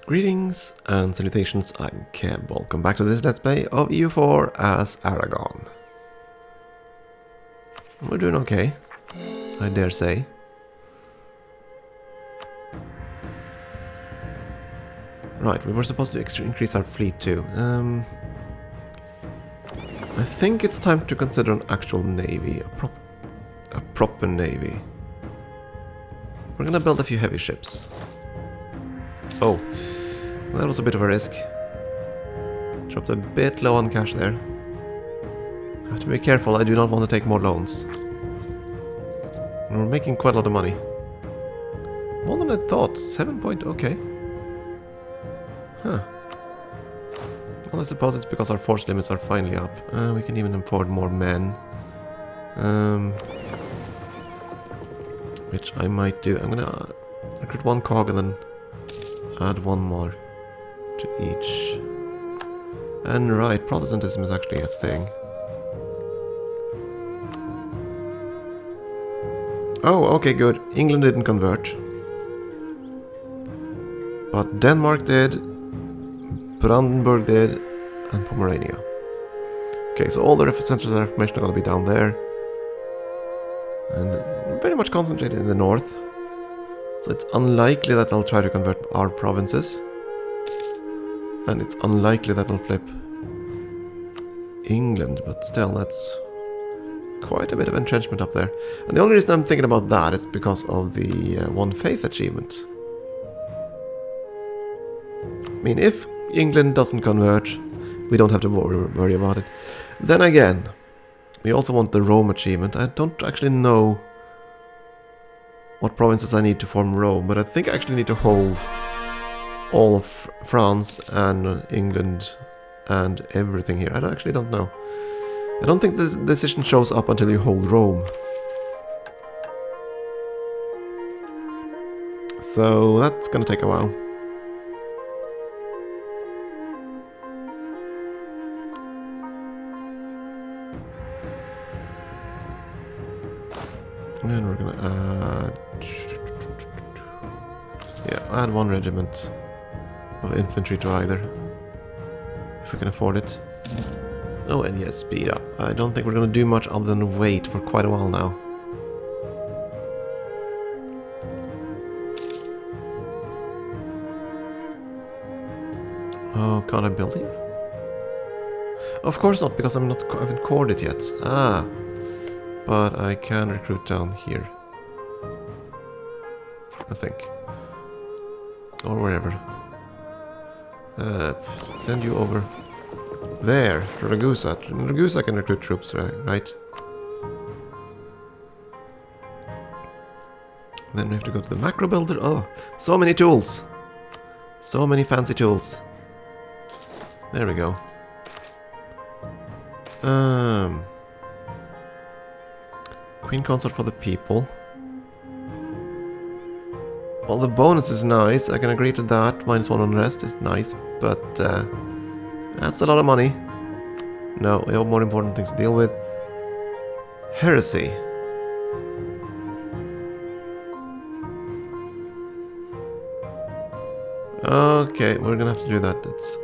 Greetings and salutations, I'm Keb. Welcome back to this Let's Play of EU4 as Aragon. We're doing okay, I dare say. Right, we were supposed to increase our fleet too. I think it's time to consider an actual navy, a proper navy. We're gonna build a few heavy ships. Oh, that was a bit of a risk. Dropped a bit low on cash there. Have to be careful, I do not want to take more loans. And we're making quite a lot of money. More than I thought, 7 point, okay. Huh. Well, I suppose it's because our force limits are finally up. We can even afford more men. Which I might do. I'm gonna recruit one cog and then add one more to each. And right, Protestantism is actually a thing. Oh, okay, good. England didn't convert. But Denmark did, Brandenburg did, and Pomerania. Okay, so all the centers of reformation are going to be down there. And very much concentrated in the north. So it's unlikely that I'll try to convert our provinces. And it's unlikely that I'll flip England, but still, that's quite a bit of entrenchment up there. And the only reason I'm thinking about that is because of the One Faith achievement. I mean, if England doesn't convert, we don't have to worry about it. Then again, we also want the Rome achievement. I don't actually know what provinces I need to form Rome, but I think I actually need to hold all of France and England and everything here. I actually don't know. I don't think this decision shows up until you hold Rome. So that's gonna take a while. And we're gonna add... yeah, add one regiment of infantry to either, if we can afford it. Oh, and yes, speed up. I don't think we're gonna do much other than wait for quite a while now. Oh, can't I build here? Of course not, because I haven't cored it yet. Ah, but I can recruit down here, I think, or wherever. Send you over there to Ragusa. Ragusa can recruit troops, right? Then we have to go to the macro builder. Oh, so many tools, so many fancy tools. There we go. Queen consort for the people. Well, the bonus is nice. I can agree to that. -1 on rest is nice, but that's a lot of money. No, we have more important things to deal with. Heresy. Okay, we're gonna have to do that. That's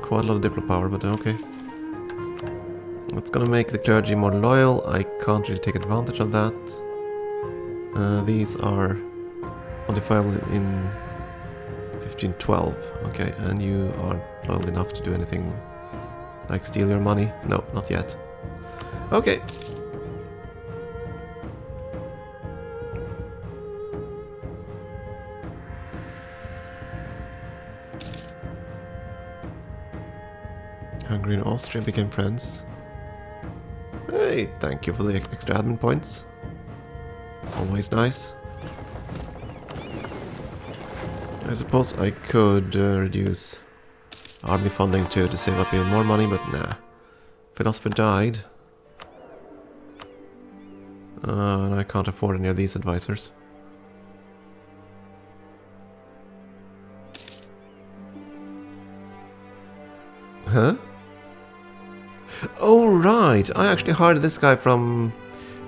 quite a lot of diplo power, but okay. It's gonna make the clergy more loyal. I can't really take advantage of that. These are modifiable in 1512. Okay, and you are loyal enough to do anything like steal your money? No, not yet. Okay. Hungary and Austria became friends. Hey, thank you for the extra admin points. Always nice. I suppose I could reduce army funding too to save up even more money, but nah. Philosopher died. And I can't afford any of these advisors. Huh? Oh, right. I actually hired this guy from...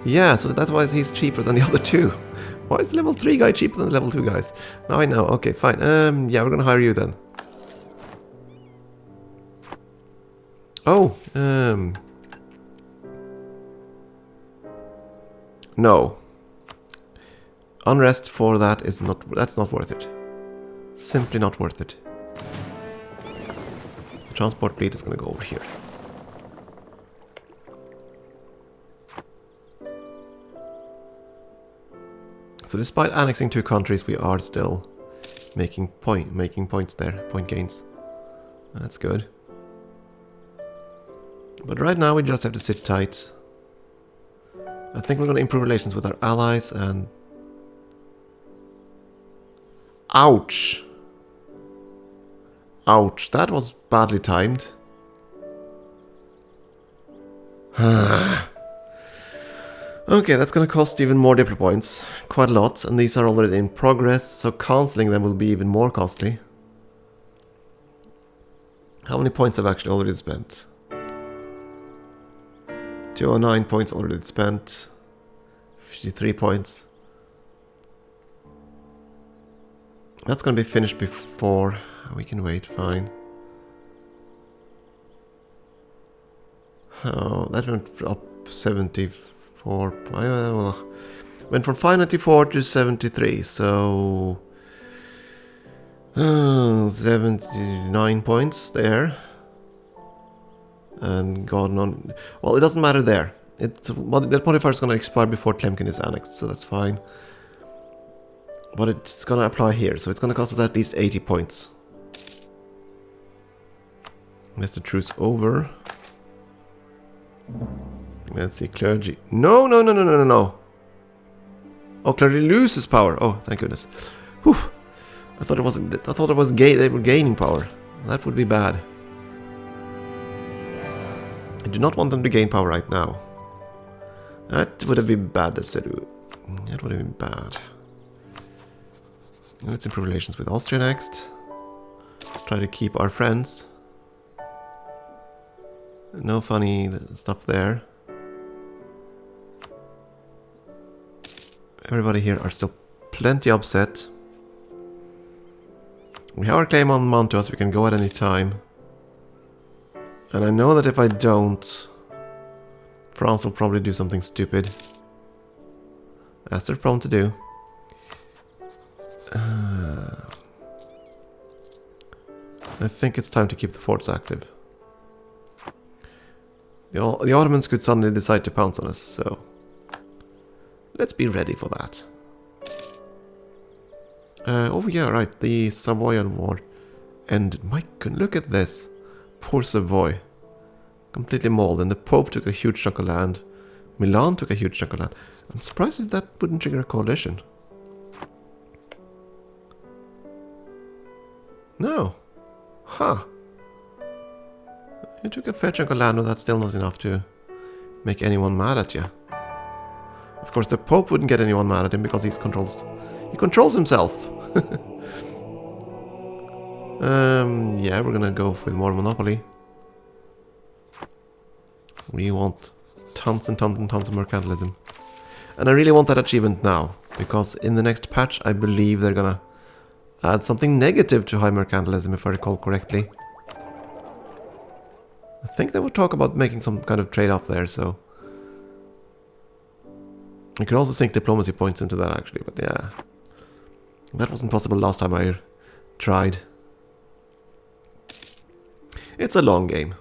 yeah, so that's why he's cheaper than the other two. Why is the level 3 guy cheaper than the level 2 guys? Now I know. Okay, fine. Yeah, we're gonna hire you then. Oh, no. Unrest for that is not, that's not worth it. Simply not worth it. The transport fleet is gonna go over here. So despite annexing 2 countries, we are still making points there, point gains. That's good. But right now we just have to sit tight. I think we're going to improve relations with our allies and... Ouch! Ouch, that was badly timed. Okay, that's going to cost even more Diplo points. Quite a lot, and these are already in progress, so cancelling them will be even more costly. How many points have I actually already spent? 209 points already spent. 53 points. That's going to be finished before... We can wait, fine. Oh, that went up 74... well, went from 594 to 73, so... 79 points there. And gone on... Well, it doesn't matter there. That modifier is going to expire before Tlemcen is annexed, so that's fine. But it's going to apply here, so it's going to cost us at least 80 points. That's the truce over. Let's see, clergy. No, no, no, no, no, no, no. Oh, clergy loses power. Oh, thank goodness. Whew. I thought it wasn't. I thought it was they were gaining power. That would be bad. I do not want them to gain power right now. That would have been bad. That would have been bad. Let's improve relations with Austria next. Try to keep our friends. No funny stuff there. Everybody here are still plenty upset. We have our claim on Mantuas, we can go at any time. And I know that if I don't, France will probably do something stupid. As they're prone to do. I think it's time to keep the forts active. The Ottomans could suddenly decide to pounce on us, so... Let's be ready for that. Oh yeah, right, the Savoyan War ended. My goodness, look at this. Poor Savoy. Completely mauled, and the Pope took a huge chunk of land. Milan took a huge chunk of land. I'm surprised if that wouldn't trigger a coalition. No. Huh. You took a fair chunk of land, but that's still not enough to make anyone mad at you. Of course, the Pope wouldn't get anyone mad at him because he controls himself. Yeah, we're gonna go with more monopoly. We want tons and tons and tons of mercantilism. And I really want that achievement now, because in the next patch I believe they're gonna add something negative to high mercantilism, if I recall correctly. I think they would talk about making some kind of trade-off there, so... I could also sink diplomacy points into that, actually, but yeah. That wasn't possible last time I tried. It's a long game.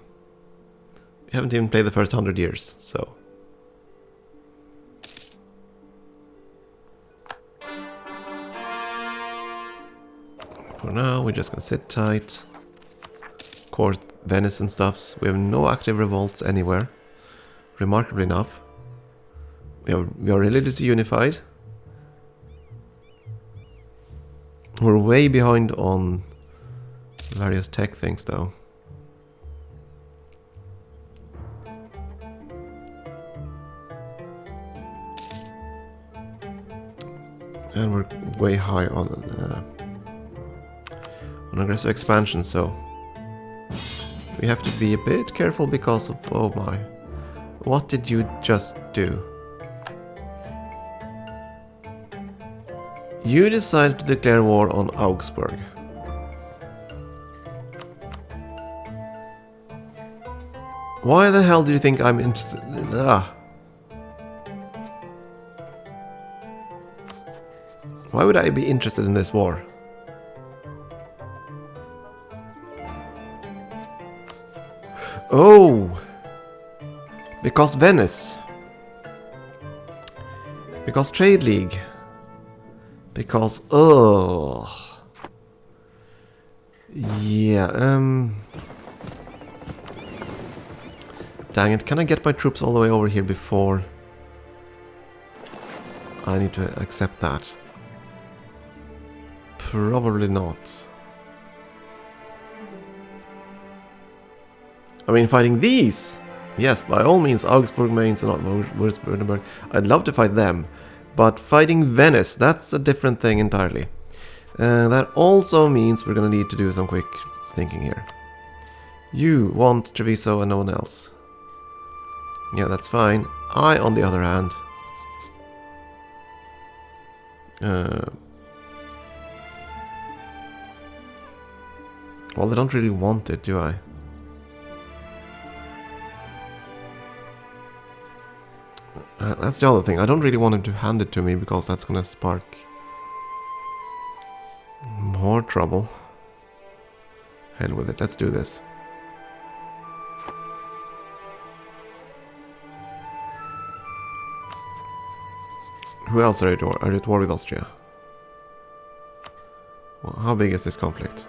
We haven't even played the first 100 years, so... For now, we're just gonna sit tight. Court Venice and stuffs. We have no active revolts anywhere. Remarkably enough. We are religiously unified. We're way behind on various tech things though. And we're way high on aggressive expansion, so we have to be a bit careful because of... Oh my. What did you just do? You decided to declare war on Augsburg. Why the hell do you think I'm interested? Why would I be interested in this war? Oh! Because Venice. Because Trade League. Because, yeah, dang it, can I get my troops all the way over here before I need to accept that? Probably not. I mean, fighting these! Yes, by all means, Augsburg, Mainz, and Würzburg. I'd love to fight them. But fighting Venice, that's a different thing entirely. That also means we're gonna need to do some quick thinking here. You want Treviso and no one else. Yeah, that's fine. I, on the other hand... well, I don't really want it, do I? That's the other thing. I don't really want him to hand it to me because that's gonna spark more trouble. Hell with it. Let's do this. Who else are you at war? Are you at war with Austria? Well, how big is this conflict?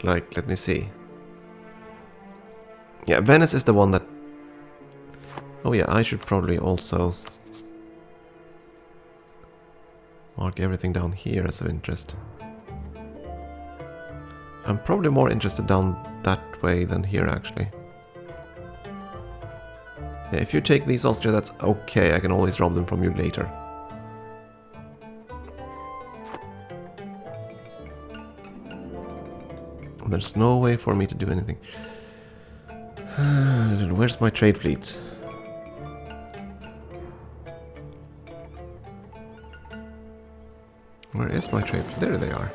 Like, let me see. Yeah, Venice is the one that... oh yeah, I should probably also mark everything down here as of interest. I'm probably more interested down that way than here, actually. Yeah, if you take these Austria, that's okay. I can always rob them from you later. There's no way for me to do anything. Where's my trade fleet? Where is my trade? There they are.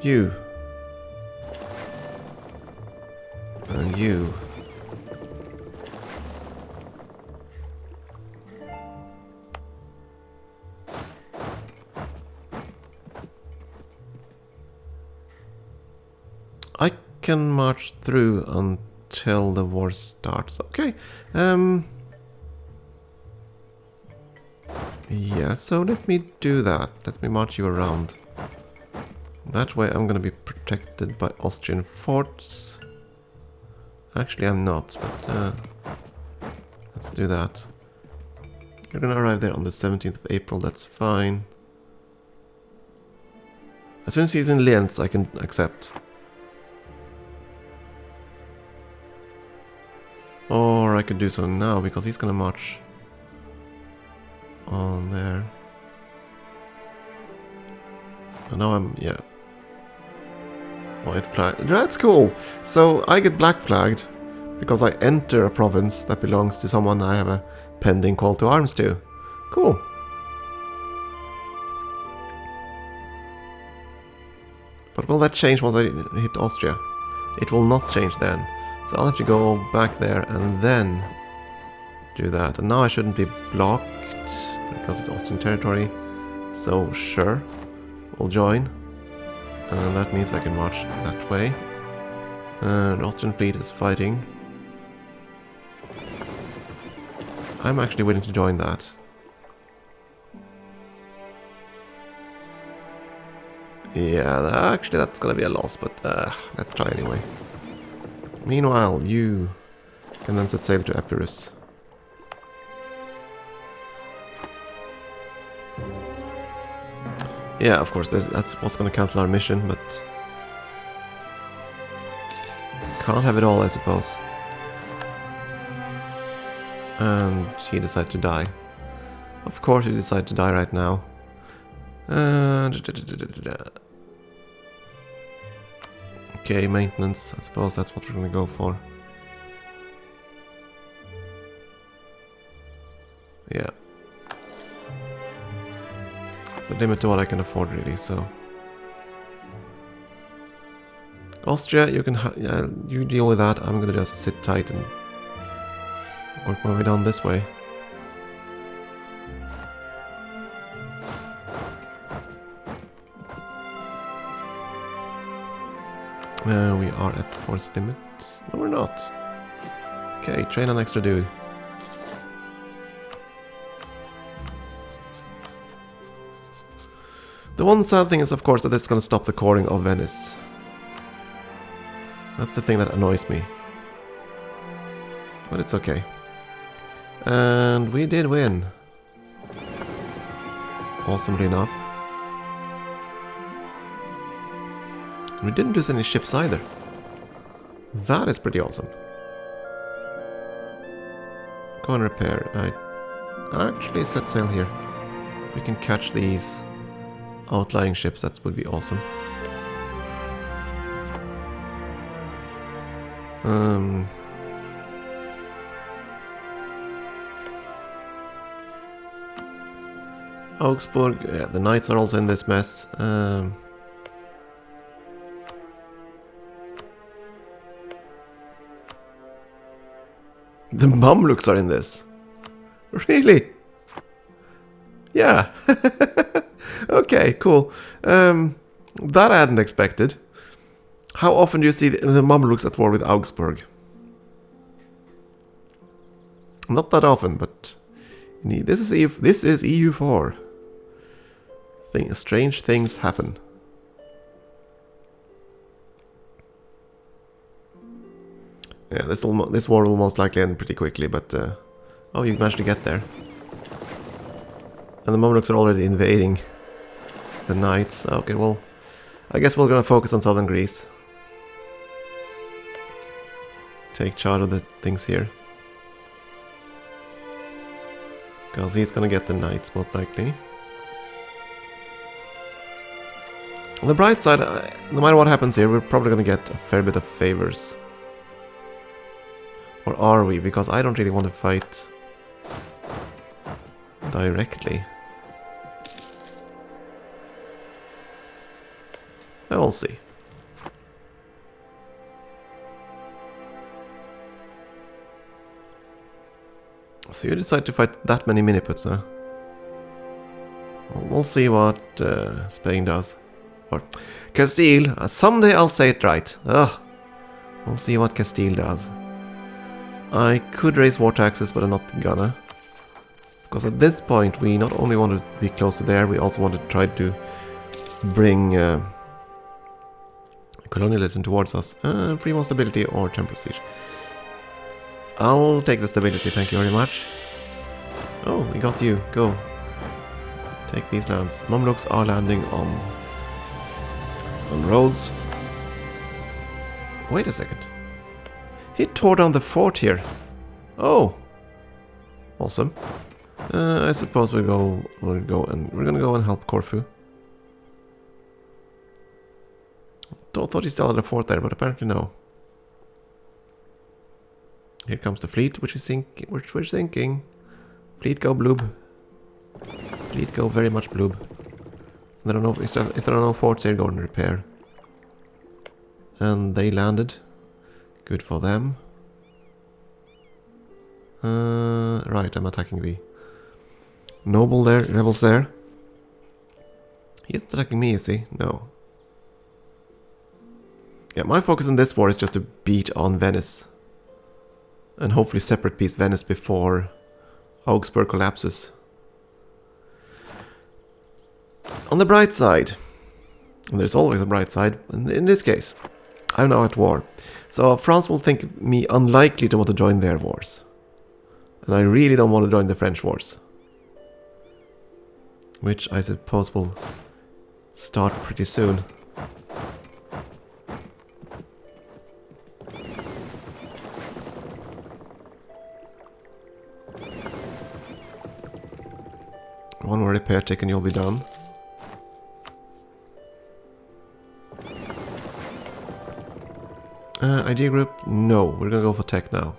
You. And you. I can march through until the war starts. Okay. Yeah, so let me do that. Let me march you around. That way I'm gonna be protected by Austrian forts. Actually, I'm not, but let's do that. You're gonna arrive there on the 17th of April, that's fine. As soon as he's in Lienz, I can accept. Or I could do so now, because he's gonna march on there. And now I'm, yeah. White flag. That's cool! So I get black flagged because I enter a province that belongs to someone I have a pending call to arms to. Cool. But will that change once I hit Austria? It will not change then. So I'll have to go back there and then do that. And now I shouldn't be blocked because it's Austrian territory. So sure, we'll join. And that means I can march that way. And Austrian fleet is fighting. I'm actually willing to join that. Yeah, actually that's gonna be a loss, but let's try anyway. Meanwhile, you can then set sail to Epirus. Yeah, of course, that's what's going to cancel our mission, but can't have it all, I suppose. And he decided to die. Of course he decided to die right now. Okay, maintenance. I suppose that's what we're going to go for. Yeah. It's a limit to what I can afford, really, so... Austria, you can yeah, you deal with that. I'm gonna just sit tight and work my way down this way. We are at force limit. No, we're not. Okay, train an extra dude. The one sad thing is, of course, that this is gonna stop the coring of Venice. That's the thing that annoys me. But it's okay. And we did win. Awesomely enough. We didn't lose any ships either. That is pretty awesome. Go and repair. I actually set sail here. We can catch these outlying ships. That would be awesome. Augsburg, yeah, the knights are also in this mess. The Mamluks are in this. Really? Yeah. Okay, cool. That I hadn't expected. How often do you see the Mamluks at war with Augsburg? Not that often, but this is EU4. Strange things happen. Yeah, this war will most likely end pretty quickly, but oh, you managed to get there. And the Mamluks are already invading the knights. Okay, well, I guess we're gonna focus on southern Greece. Take charge of the things here. Because he's gonna get the knights, most likely. On the bright side, no matter what happens here, we're probably gonna get a fair bit of favors. Or are we? Because I don't really want to fight directly. I will see. So you decide to fight that many miniputs, huh? We'll see what Spain does. Or Castile. Someday I'll say it right. Ugh. We'll see what Castile does. I could raise war taxes, but I'm not gonna. Because at this point, we not only want to be close to there, we also want to try to bring colonialism towards us. Free more stability or 10 prestige. I'll take the stability, thank you very much. Oh, we got you. Go. Take these lands. Mamluks are landing on roads. Wait a second. He tore down the fort here. Oh. Awesome. I suppose we're gonna go and help Corfu. Thought he still had a fort there, but apparently no. Here comes the fleet, which we're sinking. Fleet go bloob. Fleet go very much bloob. I don't know if there are no forts here, go and repair. And they landed. Good for them. Right, I'm attacking the noble there, rebels there. He's attacking me, is he? No. Yeah, my focus in this war is just to beat on Venice. And hopefully separate piece Venice before Augsburg collapses. On the bright side, and there's always a bright side, and in this case, I'm now at war. So France will think me unlikely to want to join their wars. And I really don't want to join the French wars. Which I suppose will start pretty soon. One more repair tick and you'll be done. Idea group? No, we're gonna go for tech now.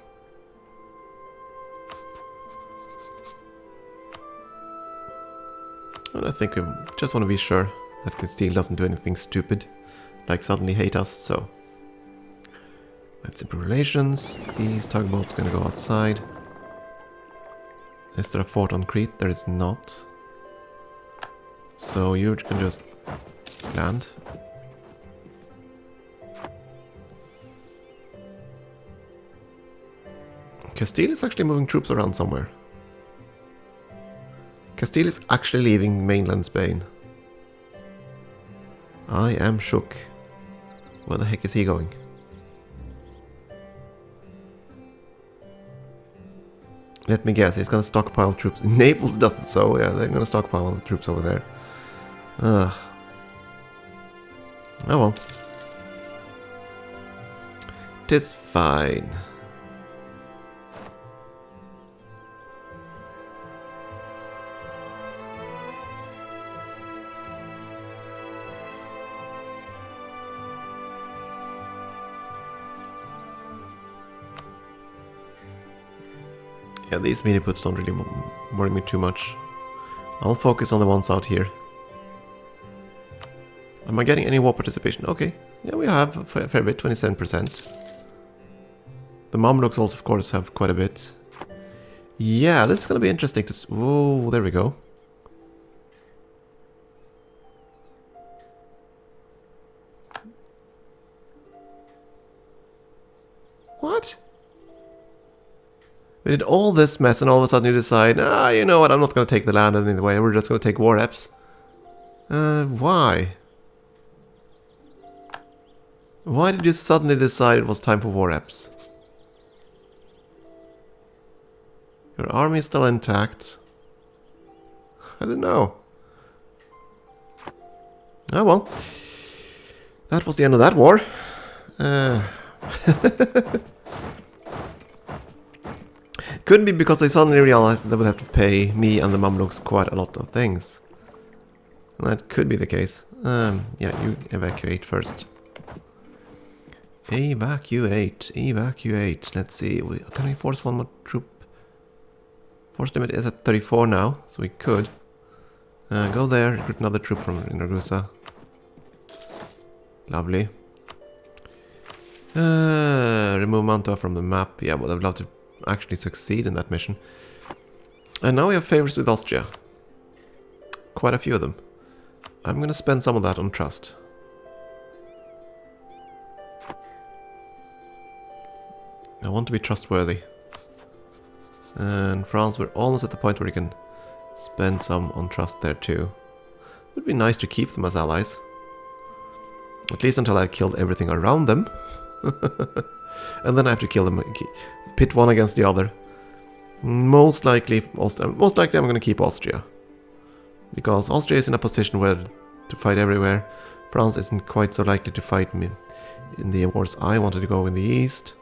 And I think we just want to be sure that Castile doesn't do anything stupid, like suddenly hate us, so... Let's improve relations. These tugboats gonna go outside. Is there a fort on Crete? There is not. So you can just land. Castile is actually moving troops around somewhere. Castile is actually leaving mainland Spain. I am shook. Where the heck is he going? Let me guess, he's gonna stockpile troops. Naples doesn't, so yeah, they're gonna stockpile troops over there. Ugh. Oh well. Tis fine. Yeah, these mini puts don't really worry me too much. I'll focus on the ones out here. Am I getting any war participation? Okay. Yeah, we have a fair bit, 27%. The Mamluks also, of course, have quite a bit. Yeah, this is going to be interesting to... Oh, there we go. What? We did all this mess and all of a sudden you decide, you know what, I'm not going to take the land anyway, we're just going to take war reps. Why? Why did you suddenly decide it was time for war reps? Your army is still intact. I don't know. Oh well. That was the end of that war. Could be because they suddenly realized they would have to pay me and the Mamluks quite a lot of things. That could be the case. Yeah, you evacuate first. Evacuate. Let's see. Can we force one more troop? Force limit is at 34 now, so we could. Go there, recruit another troop from Ragusa. Lovely. Remove Mantua from the map. Yeah, well, I'd love to actually succeed in that mission. And now we have favors with Austria. Quite a few of them. I'm going to spend some of that on trust. I want to be trustworthy. And France, we're almost at the point where we can spend some on trust there too. It would be nice to keep them as allies. At least until I've killed everything around them. And then I have to kill them, pit one against the other. Most likely I'm going to keep Austria. Because Austria is in a position where to fight everywhere. France isn't quite so likely to fight me in the wars I wanted to go in the east.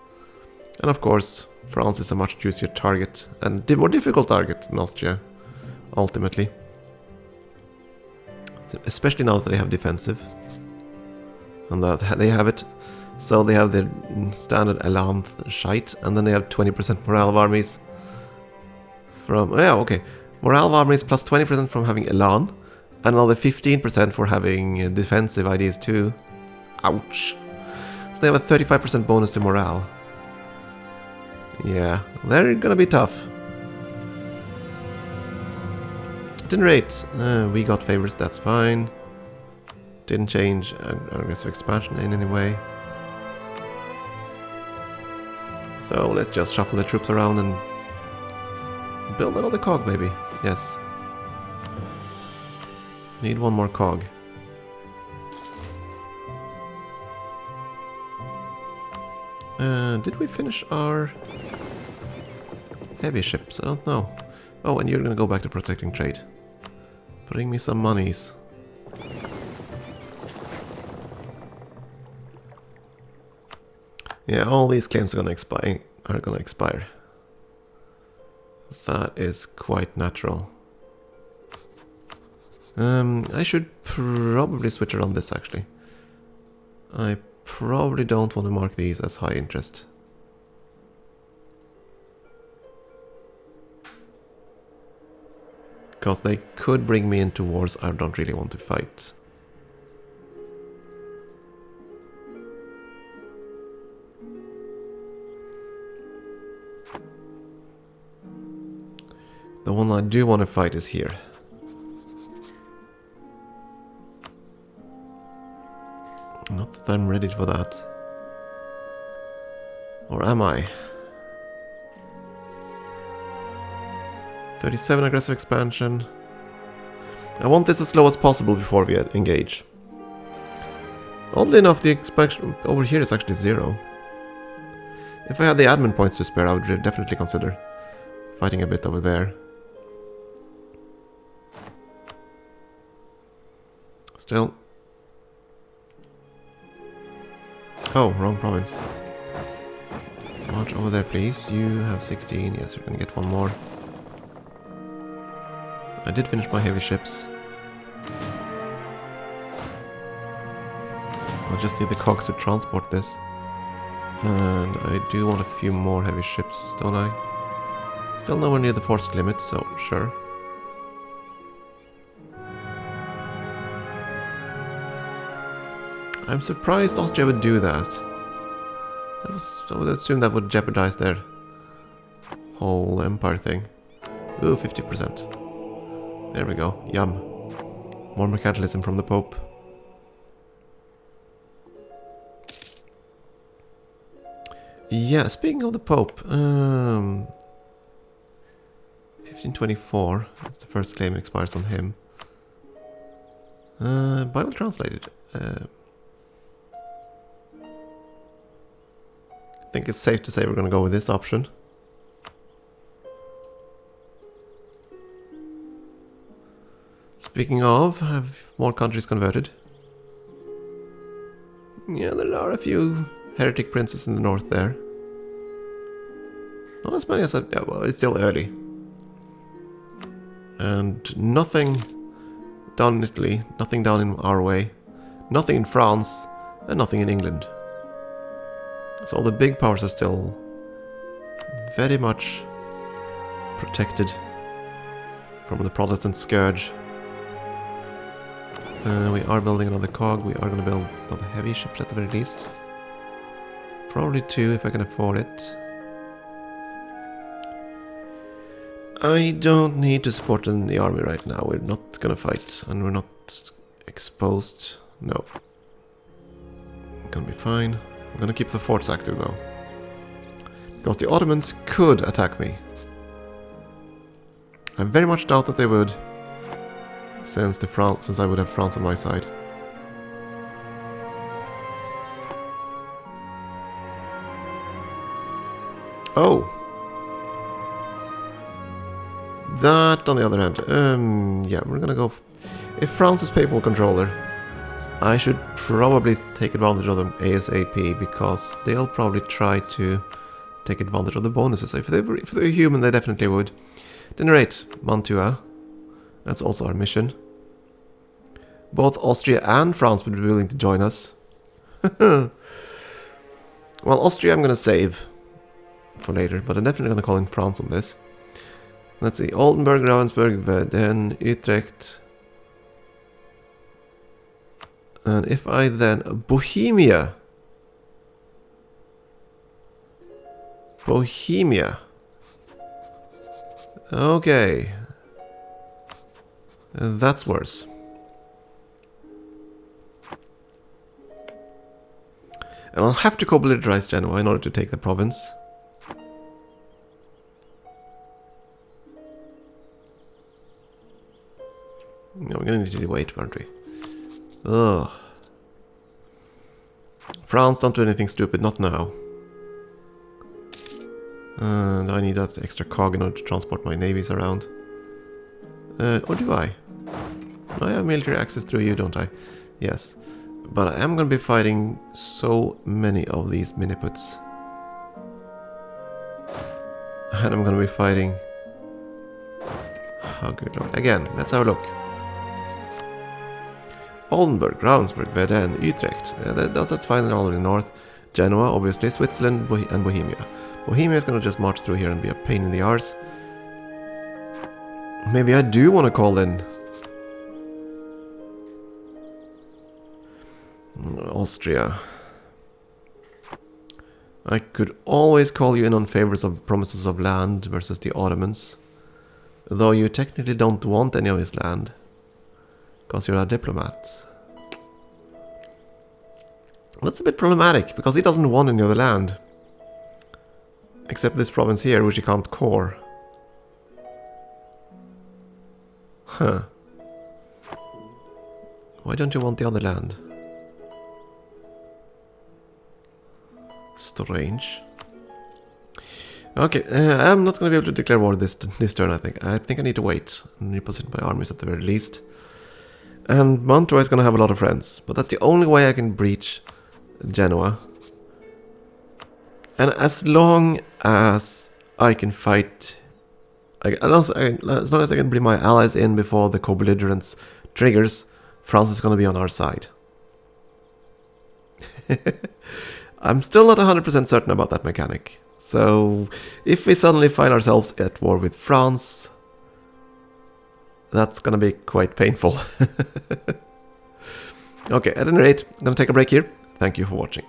And of course, France is a much juicier target and more difficult target than Austria, ultimately. Especially now that they have defensive. And that they have it. So they have their standard Elan shite, and then they have 20% morale of armies. From, yeah, okay. Morale of armies plus 20% from having Elan, and another 15% for having defensive ideas too. Ouch. So they have a 35% bonus to morale. Yeah, they're gonna be tough. Didn't rate. We got favors, that's fine. Didn't change aggressive expansion in any way. So let's just shuffle the troops around and build another cog, maybe. Yes. Need one more cog. Did we finish our heavy ships? I don't know. Oh, and you're gonna go back to protecting trade. Bring me some monies. Yeah, all these claims are gonna expire. That is quite natural. I should probably switch around this actually. I probably don't want to mark these as high interest. Because they could bring me into wars I don't really want to fight. The one I do want to fight is here. Not that I'm ready for that. Or am I? 37 aggressive expansion. I want this as slow as possible before we engage. Oddly enough, the expansion over here is actually 0. If I had the admin points to spare, I would definitely consider fighting a bit over there. Still. Oh, wrong province. March over there, please. You have 16. Yes, you're gonna get one more. I did finish my heavy ships. I'll just need the cogs to transport this. And I do want a few more heavy ships, don't I? Still nowhere near the forced limit, so sure. I'm surprised Austria would do that. I would assume that would jeopardize their whole empire thing. Ooh, 50%. There we go. Yum. More mercantilism from the Pope. Yeah, speaking of the Pope, 1524. That's the first claim expires on him. Bible translated. I think it's safe to say we're going to go with this option. Speaking of, have more countries converted? Yeah, there are a few heretic princes in the north there. Not as many as I... Yeah, well, it's still early. And nothing down in Italy, nothing down in our way, nothing in France, and nothing in England. So all the big powers are still very much protected from the Protestant scourge. We are building another cog. We are going to build another heavy ship at the very least. Probably 2 if I can afford it. I don't need to support in the army right now. We're not going to fight and we're not exposed. No. Gonna be fine. I'm gonna keep the forts active though. Because the Ottomans could attack me. I very much doubt that they would. Since I would have France on my side. Oh. That on the other hand. Yeah, we're gonna go... If France is papal controller, I should probably take advantage of them ASAP, because they'll probably try to take advantage of the bonuses. If they were human, they definitely would. Dinner rate, Mantua. That's also our mission. Both Austria and France would be willing to join us. Well, Austria I'm going to save for later, but I'm definitely going to call in France on this. Let's see, Oldenburg, Ravensburg, Wedding, Utrecht. And if I then... Bohemia. Bohemia. Okay. That's worse. And I'll have to co-militarize Genoa in order to take the province. No, we're gonna need to wait, aren't we? Ugh. France, don't do anything stupid, not now. And I need that extra cog in order to transport my navies around. Or do I? I have military access through you, don't I? Yes. But I am going to be fighting so many of these miniputs. And I'm going to be fighting... Oh, good lord. Again, let's have a look. Oldenburg, Ravensburg, Wedding, Utrecht. That's fine and all in the north. Genoa, obviously. Switzerland and Bohemia. Bohemia is going to just march through here and be a pain in the arse. Maybe I do want to call in Austria. I could always call you in on favors of promises of land versus the Ottomans. Though you technically don't want any of his land. Because you're a diplomat. That's a bit problematic, because he doesn't want any other land. Except this province here, which he can't core. Huh. Why don't you want the other land? Strange. Okay, I'm not going to be able to declare war this turn, I think. I think I need to wait and reposition my armies at the very least. And Mantua is going to have a lot of friends, but that's the only way I can breach Genoa. And as long as I can fight... as long as I can bring my allies in before the co-belligerence triggers, France is going to be on our side. I'm still not 100% certain about that mechanic. So, if we suddenly find ourselves at war with France, that's gonna be quite painful. Okay, at any rate, I'm gonna take a break here. Thank you for watching.